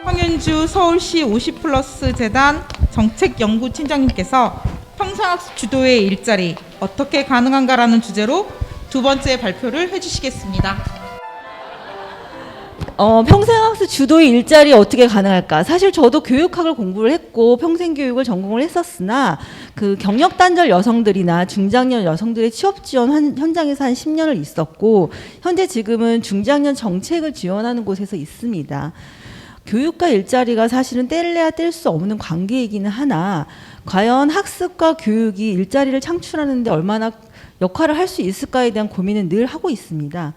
황윤주 서울시 50+ 재단 정책연구팀장님께서 평생학습 주도의 일자리 어떻게 가능한가라는 주제로 두 번째 발표를 해주시겠습니다. 평생학습 주도의 일자리 어떻게 가능할까? 사실 저도 교육학을 공부를 했고 평생교육을 전공을 했었으나 그 경력단절 여성들이나 중장년 여성들의 취업 지원 현장에서 한 10년을 있었고 현재 지금은 중장년 정책을 지원하는 곳에서 있습니다. 교육과 일자리가 사실은 뗄래야 뗄 수 없는 관계이기는 하나 과연 학습과 교육이 일자리를 창출하는 데 얼마나 역할을 할 수 있을까에 대한 고민은 늘 하고 있습니다.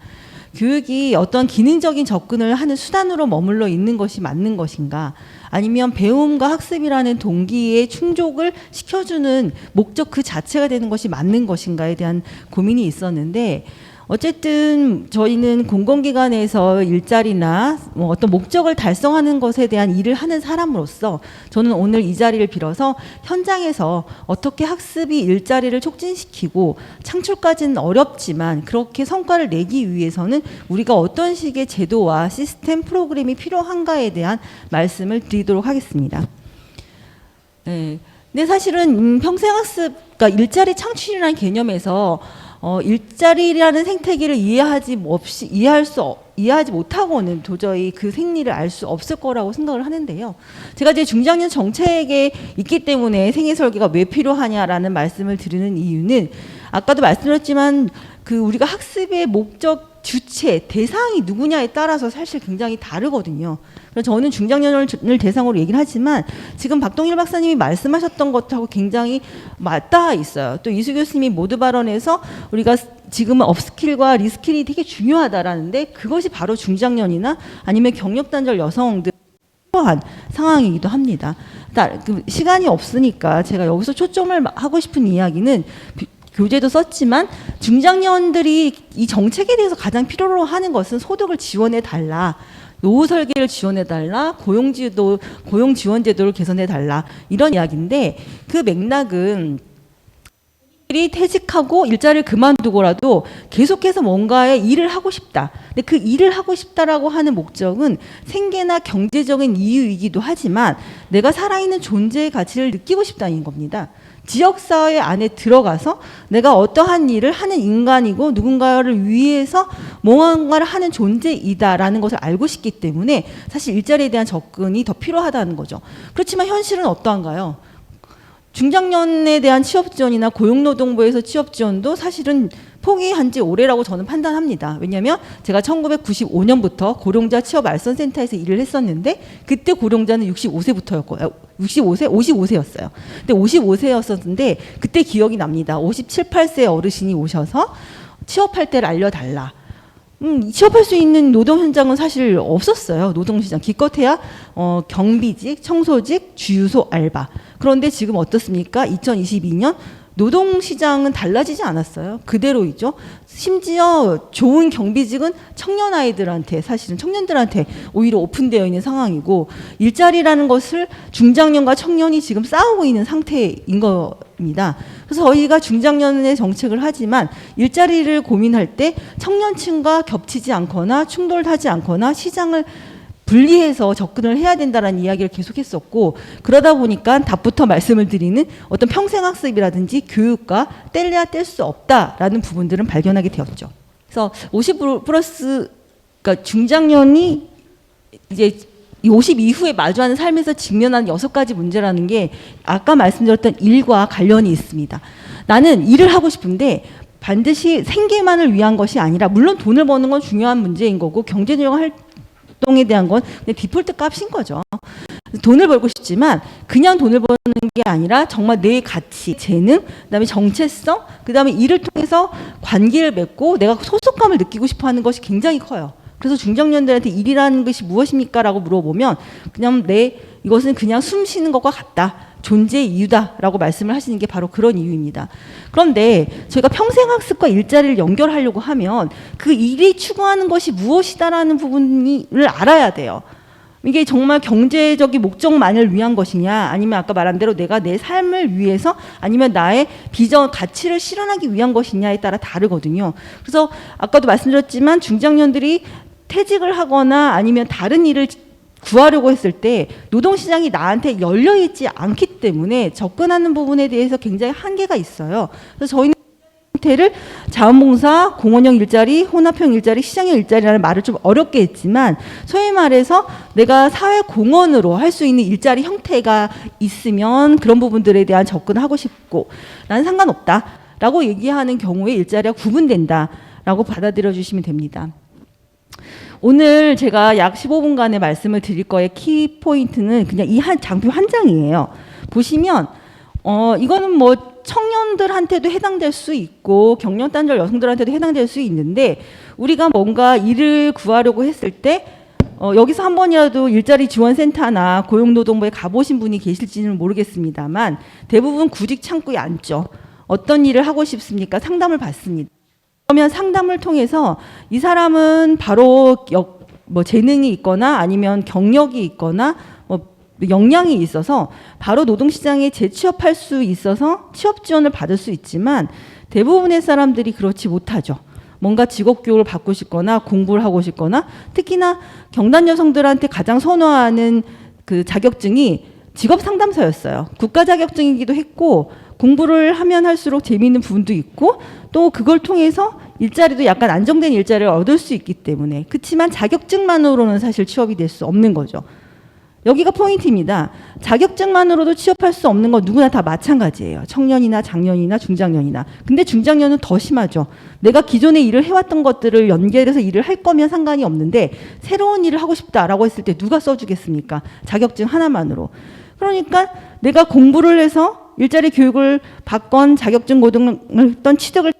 교육이 어떤 기능적인 접근을 하는 수단으로 머물러 있는 것이 맞는 것인가? 아니면 배움과 학습이라는 동기의 충족을 시켜주는 목적 그 자체가 되는 것이 맞는 것인가에 대한 고민이 있었는데 어쨌든 저희는 공공기관에서 일자리나 어떤 목적을 달성하는 것에 대한 일을 하는 사람으로서 저는 오늘 이 자리를 빌어서 현장에서 어떻게 학습이 일자리를 촉진시키고 창출까지는 어렵지만 그렇게 성과를 내기 위해서는 우리가 어떤 식의 제도와 시스템 프로그램이 필요한가에 대한 말씀을 드리도록 하겠습니다. 네. 근데 사실은 평생학습, 그러니까 일자리 창출이라는 개념에서 일자리라는 생태계를 이해하지 못하고는 도저히 그 생리를 알 수 없을 거라고 생각을 하는데요. 제가 이제 중장년 정책에 있기 때문에 생애 설계가 왜 필요하냐라는 말씀을 드리는 이유는 아까도 말씀드렸지만 그 우리가 학습의 목적, 주체, 대상이 누구냐에 따라서 사실 굉장히 다르거든요. 그래서 저는 중장년을 대상으로 얘기를 하지만 지금 박동일 박사님이 말씀하셨던 것하고 굉장히 맞닿아 있어요. 또 이수 교수님이 모두 발언에서 우리가 지금은 업스킬과 리스킬이 되게 중요하다라는데 그것이 바로 중장년이나 아니면 경력단절 여성들 필요한 상황이기도 합니다. 시간이 없으니까 제가 여기서 초점을 하고 싶은 이야기는 교재도 썼지만 중장년들이 이 정책에 대해서 가장 필요로 하는 것은 소득을 지원해 달라. 노후 설계를 지원해 달라. 고용 지원 제도를 개선해 달라. 이런 이야기인데 그 맥락은 이 퇴직하고 일자리를 그만두고라도 계속해서 뭔가의 일을 하고 싶다. 근데 그 일을 하고 싶다라고 하는 목적은 생계나 경제적인 이유이기도 하지만 내가 살아있는 존재의 가치를 느끼고 싶다는 겁니다. 지역사회 안에 들어가서 내가 어떠한 일을 하는 인간이고 누군가를 위해서 뭔가를 하는 존재이다라는 것을 알고 싶기 때문에 사실 일자리에 대한 접근이 더 필요하다는 거죠. 그렇지만 현실은 어떠한가요? 중장년에 대한 취업 지원이나 고용노동부에서 취업 지원도 사실은 포기한 지 오래라고 저는 판단합니다. 왜냐하면 제가 1995년부터 고령자 취업 알선센터에서 일을 했었는데 그때 고령자는 55세부터였고 55세였어요. 근데 55세였었는데 그때 기억이 납니다. 57, 8세 어르신이 오셔서 취업할 때를 알려달라. 취업할 수 있는 노동 현장은 사실 없었어요. 노동시장. 기껏해야 경비직, 청소직, 주유소 알바. 그런데 지금 어떻습니까? 2022년 노동시장은 달라지지 않았어요. 그대로이죠. 심지어 좋은 경비직은 청년 아이들한테 사실은 청년들한테 오히려 오픈되어 있는 상황이고 일자리라는 것을 중장년과 청년이 지금 싸우고 있는 상태인 겁니다. 그래서 저희가 중장년의 정책을 하지만 일자리를 고민할 때 청년층과 겹치지 않거나 충돌하지 않거나 시장을 분리해서 접근을 해야 된다는 이야기를 계속했었고 그러다 보니까 답부터 말씀을 드리는 어떤 평생학습이라든지 교육과 뗄래야 뗄 수 없다라는 부분들은 발견하게 되었죠. 그래서 50+ 그러니까 중장년이 이제 50 이후에 마주하는 삶에서 직면하는 6가지 문제라는 게 아까 말씀드렸던 일과 관련이 있습니다. 나는 일을 하고 싶은데 반드시 생계만을 위한 것이 아니라 물론 돈을 버는 건 중요한 문제인 거고 경제적 활동에 대한 건 그냥 디폴트 값인 거죠. 돈을 벌고 싶지만 그냥 돈을 버는 게 아니라 정말 내 가치, 재능, 그다음에 정체성, 그다음에 일을 통해서 관계를 맺고 내가 소속감을 느끼고 싶어하는 것이 굉장히 커요. 그래서 중장년들한테 일이라는 것이 무엇입니까? 라고 물어보면 그냥 이것은 그냥 숨 쉬는 것과 같다. 존재의 이유다라고 말씀을 하시는 게 바로 그런 이유입니다. 그런데 저희가 평생학습과 일자리를 연결하려고 하면 그 일이 추구하는 것이 무엇이다라는 부분을 알아야 돼요. 이게 정말 경제적인 목적만을 위한 것이냐 아니면 아까 말한 대로 내가 내 삶을 위해서 아니면 나의 비전, 가치를 실현하기 위한 것이냐에 따라 다르거든요. 그래서 아까도 말씀드렸지만 중장년들이 퇴직을 하거나 아니면 다른 일을 구하려고 했을 때 노동시장이 나한테 열려있지 않기 때문에 접근하는 부분에 대해서 굉장히 한계가 있어요. 그래서 저희는 형태를 자원봉사, 공원형 일자리, 혼합형 일자리, 시장형 일자리라는 말을 좀 어렵게 했지만 소위 말해서 내가 사회공헌으로 할 수 있는 일자리 형태가 있으면 그런 부분들에 대한 접근을 하고 싶고 난 상관없다라고 얘기하는 경우에 일자리가 구분된다라고 받아들여 주시면 됩니다. 오늘 제가 약 15분간의 말씀을 드릴 거의 키포인트는 그냥 이 한 장표 한 장이에요. 보시면 이거는 뭐 청년들한테도 해당될 수 있고 경력 단절 여성들한테도 해당될 수 있는데 우리가 뭔가 일을 구하려고 했을 때 여기서 한 번이라도 일자리 지원센터나 고용노동부에 가보신 분이 계실지는 모르겠습니다만 대부분 구직 창구에 앉죠. 어떤 일을 하고 싶습니까? 상담을 받습니다. 그러면 상담을 통해서 이 사람은 바로 뭐 재능이 있거나 아니면 경력이 있거나 뭐 역량이 있어서 바로 노동시장에 재취업할 수 있어서 취업 지원을 받을 수 있지만 대부분의 사람들이 그렇지 못하죠. 뭔가 직업 교육을 받고 싶거나 공부를 하고 싶거나 특히나 경단 여성들한테 가장 선호하는 그 자격증이 직업 상담사였어요. 국가 자격증이기도 했고 공부를 하면 할수록 재미있는 부분도 있고 또 그걸 통해서 일자리도 약간 안정된 일자리를 얻을 수 있기 때문에 그렇지만 자격증만으로는 사실 취업이 될 수 없는 거죠. 여기가 포인트입니다. 자격증만으로도 취업할 수 없는 건 누구나 다 마찬가지예요. 청년이나 장년이나 중장년이나. 근데 중장년은 더 심하죠. 내가 기존에 일을 해왔던 것들을 연결해서 일을 할 거면 상관이 없는데 새로운 일을 하고 싶다라고 했을 때 누가 써주겠습니까? 자격증 하나만으로. 그러니까 내가 공부를 해서 일자리 교육을 받건 자격증 고등을 했던 취득을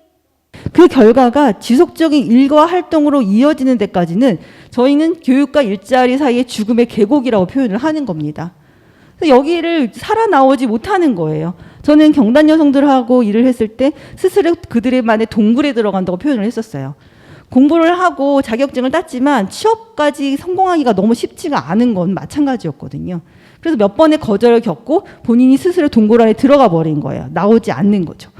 그 결과가 지속적인 일과 활동으로 이어지는 데까지는 저희는 교육과 일자리 사이의 죽음의 계곡이라고 표현을 하는 겁니다. 그래서 여기를 살아나오지 못하는 거예요. 저는 경단 여성들하고 일을 했을 때 스스로 그들만의 동굴에 들어간다고 표현을 했었어요. 공부를 하고 자격증을 땄지만 취업까지 성공하기가 너무 쉽지가 않은 건 마찬가지였거든요. 그래서 몇 번의 거절을 겪고 본인이 스스로 동굴 안에 들어가 버린 거예요. 나오지 않는 거죠.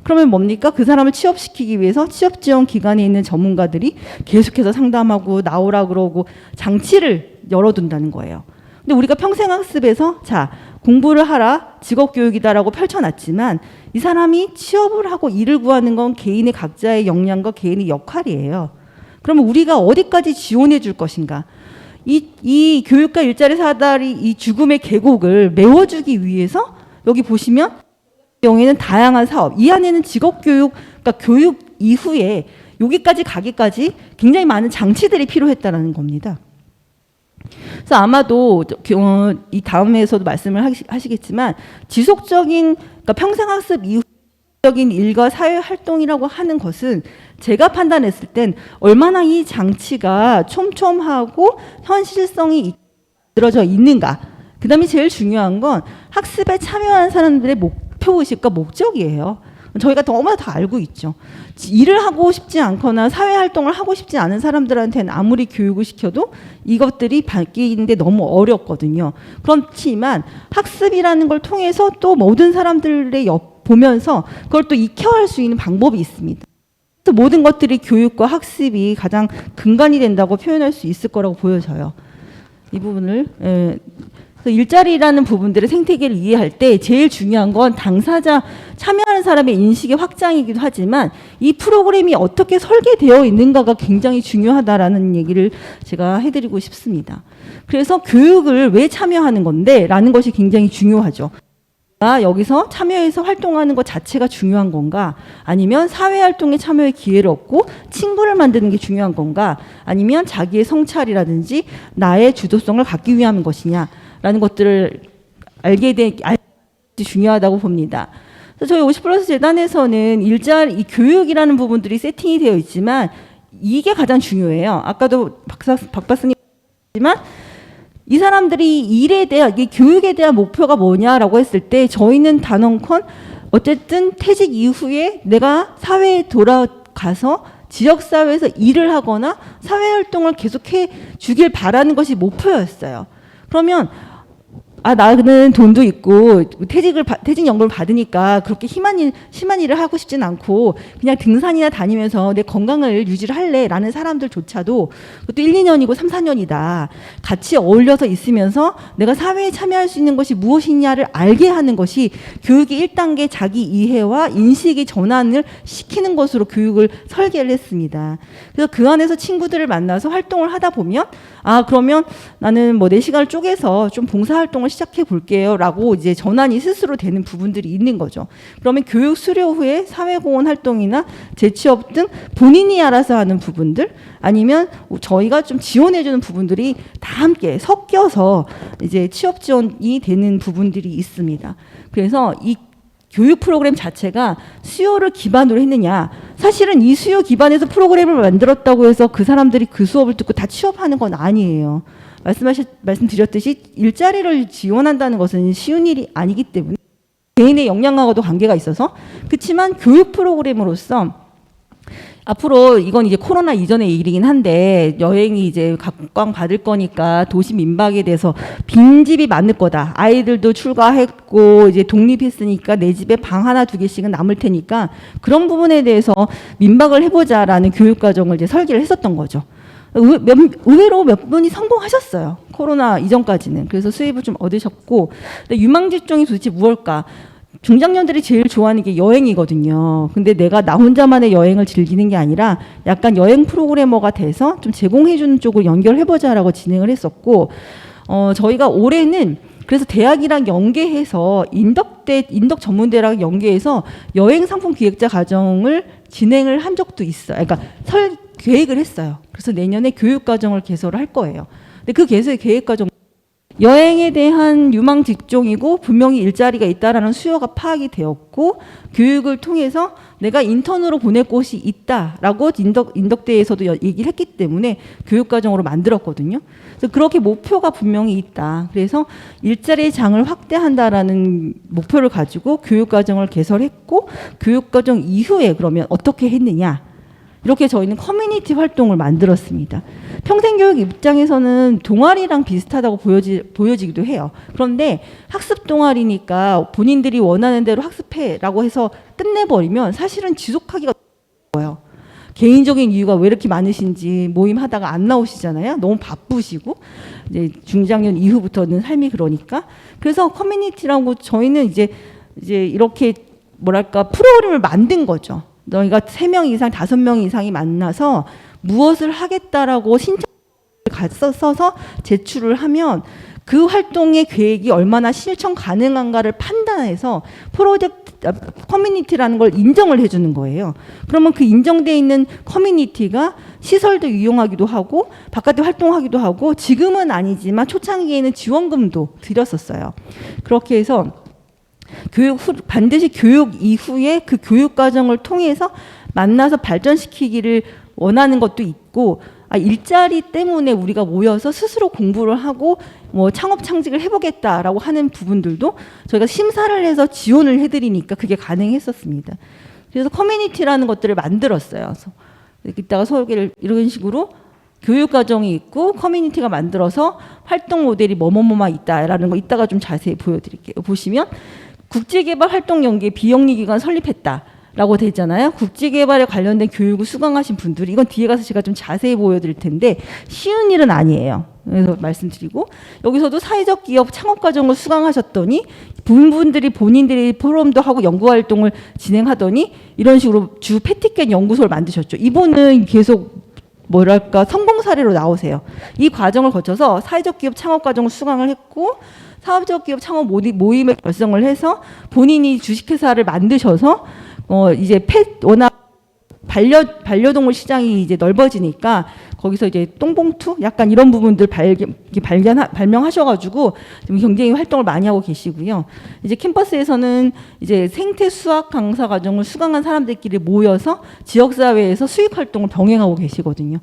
그러면 뭡니까? 그 사람을 취업시키기 위해서 취업지원 기관에 있는 전문가들이 계속해서 상담하고 나오라 그러고 장치를 열어둔다는 거예요. 근데 우리가 평생학습에서 자 공부를 하라 직업교육이다라고 펼쳐놨지만 이 사람이 취업을 하고 일을 구하는 건 개인의 각자의 역량과 개인의 역할이에요. 그러면 우리가 어디까지 지원해 줄 것인가? 이 교육과 일자리 사다리 이 죽음의 계곡을 메워주기 위해서 여기 보시면 경우에는 다양한 사업, 이 안에는 직업교육, 그러니까 교육 이후에 여기까지 가기까지 굉장히 많은 장치들이 필요했다는 겁니다. 그래서 아마도 이 다음에서도 말씀을 하시겠지만 지속적인, 그러니까 평생학습 이후적인 일과 사회활동이라고 하는 것은 제가 판단했을 땐 얼마나 이 장치가 촘촘하고 현실성이 들어져 있는가. 그 다음에 제일 중요한 건 학습에 참여하는 사람들의 목표의식과 목적이에요. 저희가 너무나 다 알고 있죠. 일을 하고 싶지 않거나 사회활동을 하고 싶지 않은 사람들한테는 아무리 교육을 시켜도 이것들이 바뀌는데 너무 어렵거든요. 그렇지만 학습이라는 걸 통해서 또 모든 사람들의 보면서 그걸 또 익혀할 수 있는 방법이 있습니다. 그래서 모든 것들이 교육과 학습이 가장 근간이 된다고 표현할 수 있을 거라고 보여져요. 이 부분을 일자리라는 부분들의 생태계를 이해할 때 제일 중요한 건 당사자 참여하는 사람의 인식의 확장이기도 하지만 이 프로그램이 어떻게 설계되어 있는가가 굉장히 중요하다라는 얘기를 제가 해드리고 싶습니다. 그래서 교육을 왜 참여하는 건데 라는 것이 굉장히 중요하죠. 여기서 참여해서 활동하는 것 자체가 중요한 건가? 아니면 사회활동에 참여의 기회를 얻고 친구를 만드는 게 중요한 건가? 아니면 자기의 성찰이라든지 나의 주도성을 갖기 위한 것이냐? 라는 것들을 알게 중요하다고 봅니다. 그래서 저희 50+ 재단에서는 이 교육이라는 부분들이 세팅이 되어 있지만 이게 가장 중요해요. 아까도 박 박사님 했지만 이 사람들이 일에 대한 이 교육에 대한 목표가 뭐냐라고 했을 때 저희는 단언컨 어쨌든 퇴직 이후에 내가 사회에 돌아가서 지역사회에서 일을 하거나 사회활동을 계속해 주길 바라는 것이 목표였어요. 그러면 아, 나는 돈도 있고 퇴직연금을 받으니까 그렇게 심한 일을 하고 싶진 않고 그냥 등산이나 다니면서 내 건강을 유지를 할래라는 사람들조차도 그것도 1, 2년이고 3, 4년이다. 같이 어울려서 있으면서 내가 사회에 참여할 수 있는 것이 무엇이냐를 알게 하는 것이 교육의 1단계 자기 이해와 인식의 전환을 시키는 것으로 교육을 설계를 했습니다. 그래서 그 안에서 친구들을 만나서 활동을 하다 보면 아, 그러면 나는 뭐 내 시간을 쪼개서 좀 봉사활동을 시작해 볼게요 라고 이제 전환이 스스로 되는 부분들이 있는 거죠. 그러면 교육 수료 후에 사회공헌 활동이나 재취업 등 본인이 알아서 하는 부분들 아니면 저희가 좀 지원해주는 부분들이 다 함께 섞여서 이제 취업 지원이 되는 부분들이 있습니다. 그래서 이 교육 프로그램 자체가 수요를 기반으로 했느냐. 사실은 이 수요 기반에서 프로그램을 만들었다고 해서 그 사람들이 그 수업을 듣고 다 취업하는 건 아니에요. 말씀드렸듯이 일자리를 지원한다는 것은 쉬운 일이 아니기 때문에 개인의 역량하고도 관계가 있어서 그렇지만 교육 프로그램으로서 앞으로 이건 이제 코로나 이전의 일이긴 한데 여행이 이제 각광 받을 거니까 도시 민박에 대해서 빈집이 많을 거다. 아이들도 출가했고 이제 독립했으니까 내 집에 방 하나 두 개씩은 남을 테니까 그런 부분에 대해서 민박을 해보자라는 교육 과정을 이제 설계를 했었던 거죠. 의외로 몇 분이 성공하셨어요. 코로나 이전까지는. 그래서 수입을 좀 얻으셨고 근데 유망 직종이 도대체 무엇일까? 중장년들이 제일 좋아하는 게 여행이거든요. 근데 내가 나 혼자만의 여행을 즐기는 게 아니라 약간 여행 프로그래머가 돼서 좀 제공해주는 쪽으로 연결해보자라고 진행을 했었고, 저희가 올해는 그래서 대학이랑 연계해서 인덕 전문대랑 연계해서 여행 상품 기획자 과정을 진행을 한 적도 있어요. 그러니까 계획을 했어요. 그래서 내년에 교육 과정을 개설을 할 거예요. 근데 그 계획 과정 여행에 대한 유망 직종이고 분명히 일자리가 있다라는 수요가 파악이 되었고 교육을 통해서 내가 인턴으로 보낼 곳이 있다라고 인덕대에서도 얘기를 했기 때문에 교육과정으로 만들었거든요. 그래서 그렇게 목표가 분명히 있다. 그래서 일자리의 장을 확대한다라는 목표를 가지고 교육과정을 개설했고 교육과정 이후에 그러면 어떻게 했느냐. 이렇게 저희는 커뮤니티 활동을 만들었습니다. 평생교육 입장에서는 동아리랑 비슷하다고 보여지기도 해요. 그런데 학습 동아리니까 본인들이 원하는 대로 학습해라고 해서 끝내버리면 사실은 지속하기가 어려워요. 개인적인 이유가 왜 이렇게 많으신지 모임 하다가 안 나오시잖아요. 너무 바쁘시고 이제 중장년 이후부터는 삶이 그러니까. 그래서 커뮤니티라고 저희는 이제 이렇게 뭐랄까 프로그램을 만든 거죠. 너희가 3명 이상, 5명 이상이 만나서 무엇을 하겠다라고 신청을 써서 제출을 하면 그 활동의 계획이 얼마나 실천 가능한가를 판단해서 커뮤니티라는 걸 인정을 해주는 거예요. 그러면 그 인정돼 있는 커뮤니티가 시설도 이용하기도 하고 바깥에 활동하기도 하고 지금은 아니지만 초창기에는 지원금도 드렸었어요. 그렇게 해서 반드시 교육 이후에 그 교육 과정을 통해서 만나서 발전시키기를 원하는 것도 있고 일자리 때문에 우리가 모여서 스스로 공부를 하고 뭐 창업 창직을 해보겠다라고 하는 부분들도 저희가 심사를 해서 지원을 해드리니까 그게 가능했었습니다. 그래서 커뮤니티라는 것들을 만들었어요. 그래서 이따가 소개를 이런 식으로 교육 과정이 있고 커뮤니티가 만들어서 활동 모델이 뭐뭐뭐만 있다라는 거 이따가 좀 자세히 보여드릴게요. 보시면 국제개발 활동 연계 비영리 기관 설립했다라고 돼 있잖아요. 국제개발에 관련된 교육을 수강하신 분들이 이건 뒤에 가서 제가 좀 자세히 보여드릴 텐데 쉬운 일은 아니에요. 그래서 말씀드리고 여기서도 사회적 기업 창업 과정을 수강하셨더니 분들이 본인들이 포럼도 하고 연구 활동을 진행하더니 이런 식으로 주 패티켓 연구소를 만드셨죠. 이분은 계속 뭐랄까 성공 사례로 나오세요. 이 과정을 거쳐서 사회적 기업 창업 과정을 수강을 했고 사업적 기업 창업 모임을 결성을 해서 본인이 주식회사를 만드셔서 이제 워낙 반려동물 시장이 이제 넓어지니까 거기서 이제 똥봉투 약간 이런 부분들 발명하셔가지고 지금 굉장히 활동을 많이 하고 계시고요. 이제 캠퍼스에서는 이제 생태 수학 강사 과정을 수강한 사람들끼리 모여서 지역사회에서 수익 활동을 병행하고 계시거든요.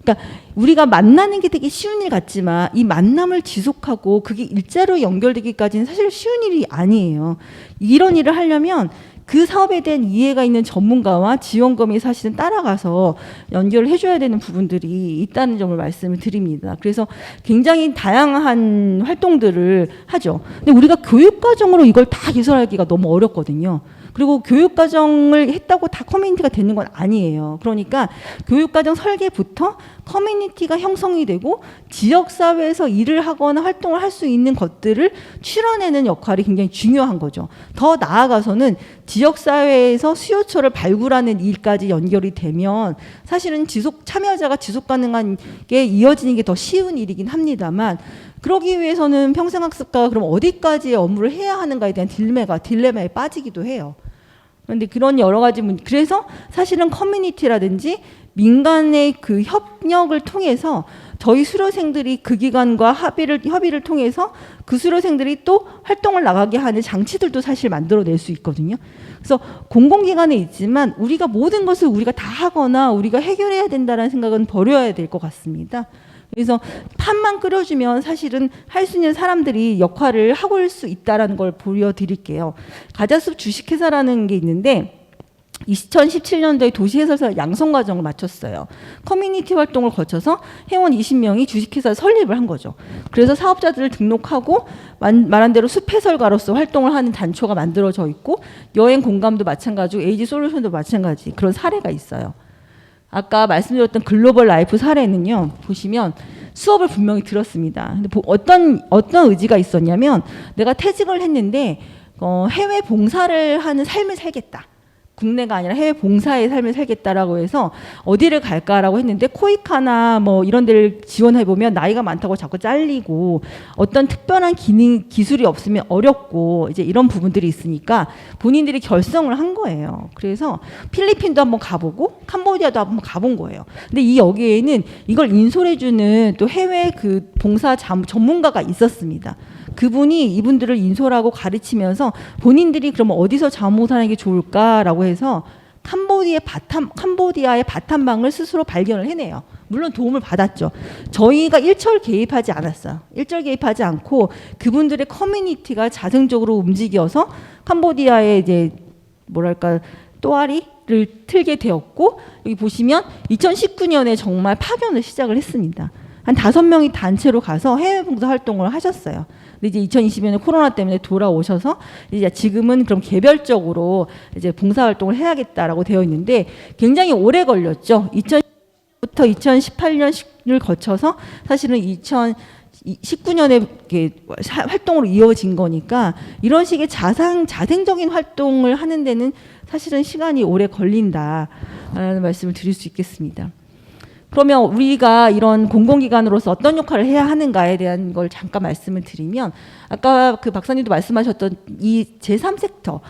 그러니까 우리가 만나는 게 되게 쉬운 일 같지만 이 만남을 지속하고 그게 일자로 연결되기까지는 사실 쉬운 일이 아니에요. 이런 일을 하려면 그 사업에 대한 이해가 있는 전문가와 지원금이 사실은 따라가서 연결을 해줘야 되는 부분들이 있다는 점을 말씀을 드립니다. 그래서 굉장히 다양한 활동들을 하죠. 근데 우리가 교육과정으로 이걸 다 개설하기가 너무 어렵거든요. 그리고 교육과정을 했다고 다 커뮤니티가 되는 건 아니에요. 그러니까 교육과정 설계부터 커뮤니티가 형성이 되고 지역사회에서 일을 하거나 활동을 할 수 있는 것들을 추려내는 역할이 굉장히 중요한 거죠. 더 나아가서는 지역사회에서 수요처를 발굴하는 일까지 연결이 되면 사실은 참여자가 지속 가능한 게 이어지는 게 더 쉬운 일이긴 합니다만, 그러기 위해서는 평생학습가가 그럼 어디까지의 업무를 해야 하는가에 대한 딜레마에 빠지기도 해요. 그런데 그런 여러 가지 그래서 사실은 커뮤니티라든지 민간의 그 협력을 통해서 저희 수료생들이 그 기관과 협의를 통해서 그 수료생들이 또 활동을 나가게 하는 장치들도 사실 만들어낼 수 있거든요. 그래서 공공기관에 있지만 우리가 모든 것을 우리가 다 하거나 우리가 해결해야 된다는 생각은 버려야 될 것 같습니다. 그래서 판만 끓여주면 사실은 할 수 있는 사람들이 역할을 하고 올 수 있다는 걸 보여드릴게요. 가자숲 주식회사라는 게 있는데 2017년도에 도시해설사 양성과정을 마쳤어요. 커뮤니티 활동을 거쳐서 회원 20명이 주식회사 설립을 한 거죠. 그래서 사업자들을 등록하고 말한 대로 숲해설가로서 활동을 하는 단초가 만들어져 있고, 여행 공감도 마찬가지고 에이지 솔루션도 마찬가지 그런 사례가 있어요. 아까 말씀드렸던 글로벌 라이프 사례는요, 보시면 수업을 분명히 들었습니다. 근데 어떤 의지가 있었냐면, 내가 퇴직을 했는데 해외 봉사를 하는 삶을 살겠다. 국내가 아니라 해외 봉사의 삶을 살겠다라고 해서 어디를 갈까라고 했는데, 코이카나 뭐 이런 데를 지원해 보면 나이가 많다고 자꾸 잘리고 어떤 특별한 기술이 없으면 어렵고 이제 이런 부분들이 있으니까 본인들이 결성을 한 거예요. 그래서 필리핀도 한번 가보고 캄보디아도 한번 가본 거예요. 근데 여기에는 이걸 인솔해주는 또 해외 그 봉사 전문가가 있었습니다. 그분이 이분들을 인솔하고 가르치면서 본인들이 그러면 어디서 자무사하는 게 좋을까라고 해서 캄보디아의 바탐방을 스스로 발견을 해내요. 물론 도움을 받았죠. 저희가 일절 개입하지 않았어요. 일절 개입하지 않고 그분들의 커뮤니티가 자생적으로 움직여서 캄보디아의 이제 뭐랄까 또아리를 틀게 되었고, 여기 보시면 2019년에 정말 파견을 시작을 했습니다. 한 5명이 단체로 가서 해외 봉사 활동을 하셨어요. 근데 이제 2020년에 코로나 때문에 돌아오셔서 이제 지금은 그럼 개별적으로 이제 봉사 활동을 해야겠다라고 되어 있는데, 굉장히 오래 걸렸죠. 2000부터 2018년을 거쳐서 사실은 2019년에 활동으로 이어진 거니까, 이런 식의 자생적인 활동을 하는 데는 사실은 시간이 오래 걸린다라는 말씀을 드릴 수 있겠습니다. 그러면 우리가 이런 공공기관으로서 어떤 역할을 해야 하는가에 대한 걸 잠깐 말씀을 드리면, 아까 그 박사님도 말씀하셨던 이 제3섹터,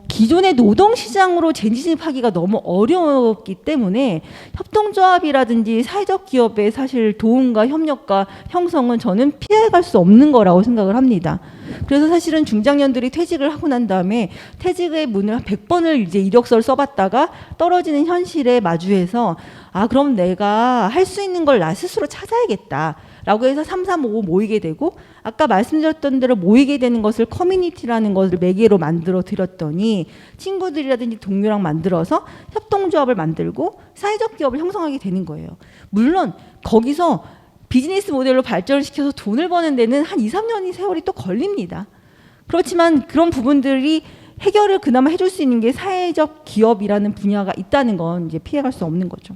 기존의 노동시장으로 재진입하기가 너무 어렵기 때문에 협동조합이라든지 사회적 기업의 사실 도움과 협력과 형성은 저는 피해갈 수 없는 거라고 생각을 합니다. 그래서 사실은 중장년들이 퇴직을 하고 난 다음에 퇴직의 문을 100번을 이제 이력서를 써봤다가 떨어지는 현실에 마주해서, 그럼 내가 할 수 있는 걸 나 스스로 찾아야겠다 라고 해서 3355 모이게 되고, 아까 말씀드렸던 대로 모이게 되는 것을 커뮤니티라는 것을 매개로 만들어 드렸더니 친구들이라든지 동료랑 만들어서 협동조합을 만들고 사회적 기업을 형성하게 되는 거예요. 물론 거기서 비즈니스 모델로 발전을 시켜서 돈을 버는 데는 한 2, 3년의 세월이 또 걸립니다. 그렇지만 그런 부분들이 해결을 그나마 해줄 수 있는 게 사회적 기업이라는 분야가 있다는 건 이제 피해갈 수 없는 거죠.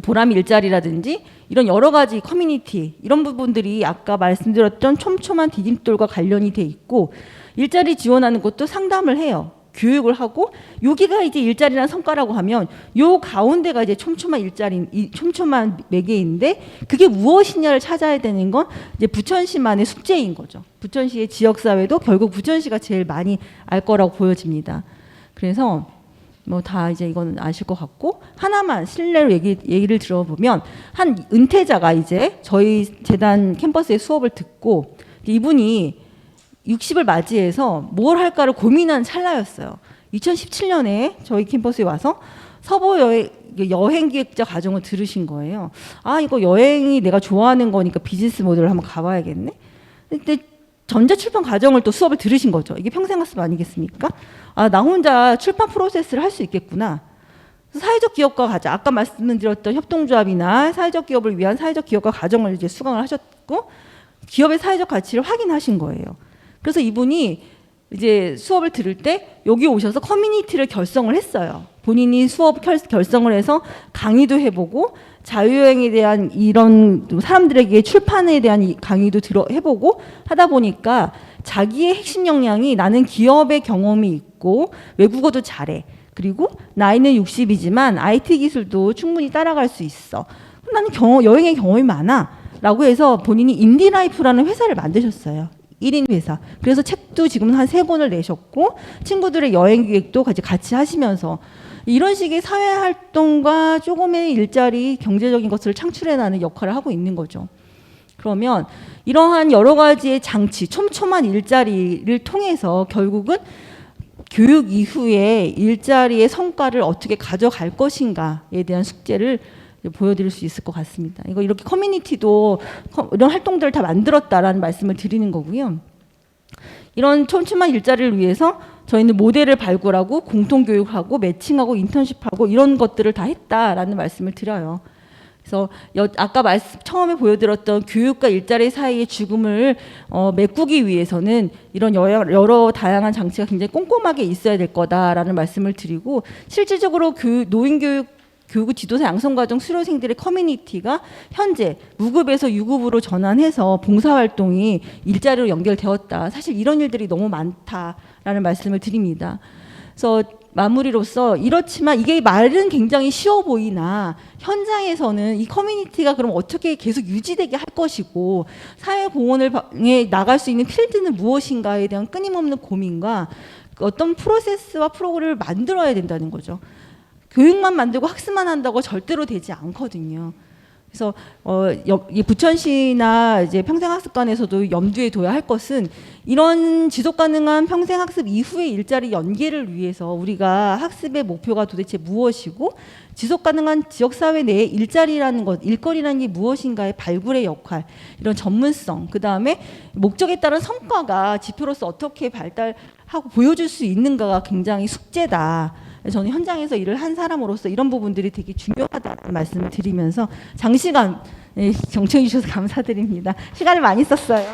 보람 일자리라든지 이런 여러 가지 커뮤니티, 이런 부분들이 아까 말씀드렸던 촘촘한 디딤돌과 관련이 돼 있고, 일자리 지원하는 것도 상담을 해요. 교육을 하고, 여기가 이제 일자리라는 성과라고 하면 요 가운데가 이제 촘촘한 매개인데, 그게 무엇이냐를 찾아야 되는 건 이제 부천시만의 숙제인 거죠. 부천시의 지역사회도 결국 부천시가 제일 많이 알 거라고 보여집니다. 그래서 뭐 다 이제 이건 아실 것 같고, 하나만 실례로 얘기를 들어보면, 한 은퇴자가 이제 저희 재단 캠퍼스의 수업을 듣고 이분이 60을 맞이해서 뭘 할까를 고민한 찰나였어요. 2017년에 저희 캠퍼스에 와서 서부 여행 기획자 과정을 들으신 거예요. 이거 여행이 내가 좋아하는 거니까 비즈니스 모델을 한번 가봐야겠네. 근데 전자출판 과정을 또 수업을 들으신 거죠. 이게 평생학습 아니겠습니까? 아, 나 혼자 출판 프로세스를 할 수 있겠구나. 사회적 기업가 과정, 아까 말씀드렸던 협동조합이나 사회적 기업을 위한 사회적 기업가 과정을 이제 수강을 하셨고, 기업의 사회적 가치를 확인하신 거예요. 그래서 이분이 이제 수업을 들을 때 여기 오셔서 커뮤니티를 결성을 했어요. 본인이 수업 결성을 해서 강의도 해보고, 자유여행에 대한 이런 사람들에게 출판에 대한 강의도 해보고 하다 보니까 자기의 핵심 역량이 나는 기업의 경험이 있고 외국어도 잘해. 그리고 나이는 60이지만 IT 기술도 충분히 따라갈 수 있어. 나는 여행의 경험이 많아. 라고 해서 본인이 인디라이프라는 회사를 만드셨어요. 1인 회사. 그래서 책도 지금 한 3권을 내셨고 친구들의 여행 기획도 같이 하시면서 이런 식의 사회활동과 조금의 일자리, 경제적인 것을 창출해내는 역할을 하고 있는 거죠. 그러면 이러한 여러 가지의 장치, 촘촘한 일자리를 통해서 결국은 교육 이후에 일자리의 성과를 어떻게 가져갈 것인가에 대한 숙제를 보여드릴 수 있을 것 같습니다. 이거 이렇게 커뮤니티도 이런 활동들을 다 만들었다라는 말씀을 드리는 거고요. 이런 촘촘한 일자리를 위해서 저희는 모델을 발굴하고 공통교육하고 매칭하고 인턴십하고 이런 것들을 다 했다라는 말씀을 드려요. 그래서 아까 처음에 보여드렸던 교육과 일자리 사이의 죽음을 메꾸기 위해서는 이런 여러 다양한 장치가 굉장히 꼼꼼하게 있어야 될 거다라는 말씀을 드리고, 실질적으로 노인교육 교육 지도사 양성과정 수료생들의 커뮤니티가 현재 무급에서 유급으로 전환해서 봉사활동이 일자리로 연결되었다. 사실 이런 일들이 너무 많다라는 말씀을 드립니다. 그래서 마무리로서 이렇지만 이게 말은 굉장히 쉬워 보이나 현장에서는 이 커뮤니티가 그럼 어떻게 계속 유지되게 할 것이고 사회공헌에 나갈 수 있는 필드는 무엇인가에 대한 끊임없는 고민과 어떤 프로세스와 프로그램을 만들어야 된다는 거죠. 교육만 만들고 학습만 한다고 절대로 되지 않거든요. 그래서 이 부천시나 이제 평생학습관에서도 염두에 둬야 할 것은 이런 지속가능한 평생학습 이후의 일자리 연계를 위해서 우리가 학습의 목표가 도대체 무엇이고 지속가능한 지역사회 내의 일자리라는 것, 일거리라는 게 무엇인가의 발굴의 역할, 이런 전문성, 그 다음에 목적에 따른 성과가 지표로서 어떻게 발달하고 보여줄 수 있는가가 굉장히 숙제다. 저는 현장에서 일을 한 사람으로서 이런 부분들이 되게 중요하다는 말씀을 드리면서 장시간 경청해 주셔서 감사드립니다. 시간을 많이 썼어요.